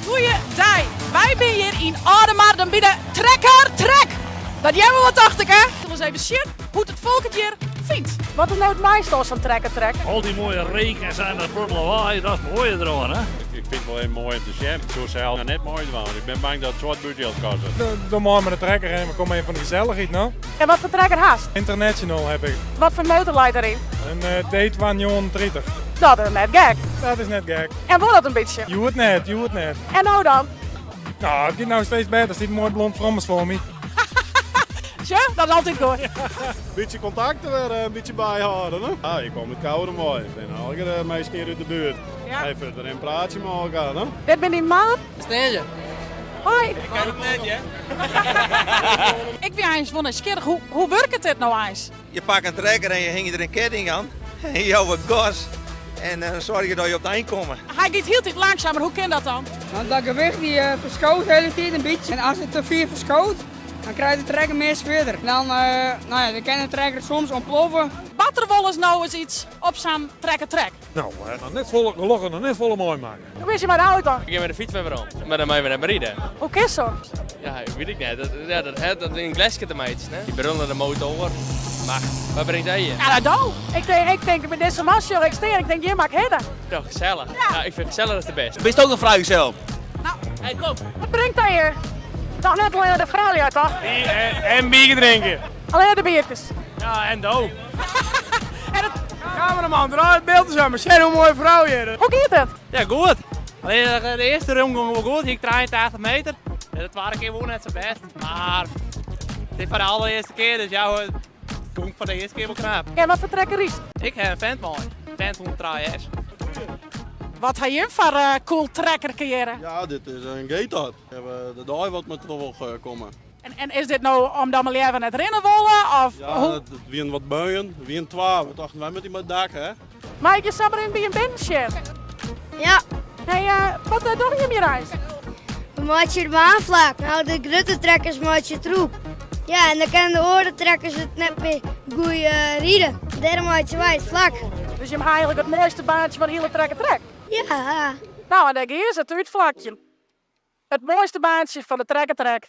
Goeiedag, wij zijn hier in Oudemarden bij de Trekker Trek. Dat jij wel wat dacht ik, hè? Zullen we eens even zien hoe het volk het hier vindt. Wat is nou het meeste als een Trekker Trek? Al die mooie rekens en dat lawaai, dat is mooi eraan, hè? Ik vind het wel even mooi om te zien. Zo zelf nog net mooi waren. Ik ben bang dat het zwart budget kost. Doe maar met de trekker en we komen even van de gezelligheid, nou. En wat voor trekker haast? International heb ik. Wat voor motorlight erin? Een date van Johan 30. Dat is net gek. Dat is net gek. En wordt dat een beetje? Je hoort net, je hoort net. En nou dan? Nou, het gaat nou steeds beter. Er zit mooi blond frommels voor me. Tja, dat is altijd goed. Een beetje contacten weer een beetje bijhouden, hè? Ja, je komt met koude mooi. Ik ben al de meeste keer uit de buurt. Ja. Even er een praatje met elkaar, hè? Dit ben die man. Sneetje. Hoi. Ik ken het net, hè? Ik ben eens van nieuwsgierig. Hoe werkt het nou eens? Je pakt een trekker en je hing er een ketting aan. En je houdt wat gas. En dan zorg je dat je op het eind komt. Hij gaat heel tijd langzamer. Hoe kan dat dan? Want dat gewicht die verschoot de hele tijd een beetje. En als het te veel verschoot, dan krijg je de trekker meer verder. Dan, dan kan de trekker soms ontploffen. Wat er wel eens nou eens iets op zo'n Trekker Trek? Nou, nog net volle loggen, nog net volle mooi maken. Hoe is je met de auto? Ik ga met de fiets weer rond, maar dan moet je weer naar beneden. Hoe is zo? Ja, weet ik niet. Dat is een glasje te meiden. Die brullen de motor. Maar wat brengt hij hier? Ja, dat doe. Ik denk met deze masje, ik denk, je maakt heden. Toch gezellig. Ja, ik vind gezellig dat het beste. Ben je ook een vrijgezel? Nou, Hey, kom. wat brengt hij hier? Toch net alleen de vrouwen uit, toch? En bier drinken. Alleen de biertjes. Ja, en do. En het, Cameraman, draai het beeld eens aan. Maar zie hoe mooie vrouw hier. hoe gaat het? Ja, goed. Alleen de eerste rum ging wel goed. Ik 83 meter. En de tweede keer woon net zo best. Maar het is voor de allereerste keer, dus ja, het komt voor de eerste keer wel knap. En wat voor trekker is? Ik heb een vent mooi. Vent 103 S. Wat ga je voor cool trekker creëren? Ja, dit is een gate-out. We hebben de dag wat met terug komen. En is dit nou omdat we even net rennen willen? Of Ja, hoe? het wie een wat buien, wie een 12. We dachten wij met die met dak, hè? Mag ik je samen in bij een bandje? Ja, Hey, wat doe je hier reis? dan maak je het baanvlak. Nou, de grote trekkers maak je troep. Ja, en dan kunnen de oortrekkers het net meer goed rijden. Daarom maak je wij het vlak. Dus je hebt eigenlijk het mooiste baantje van de hele trekker trek. Ja. Nou, en daar is het uitvlakje. Het mooiste baantje van de trekker trek.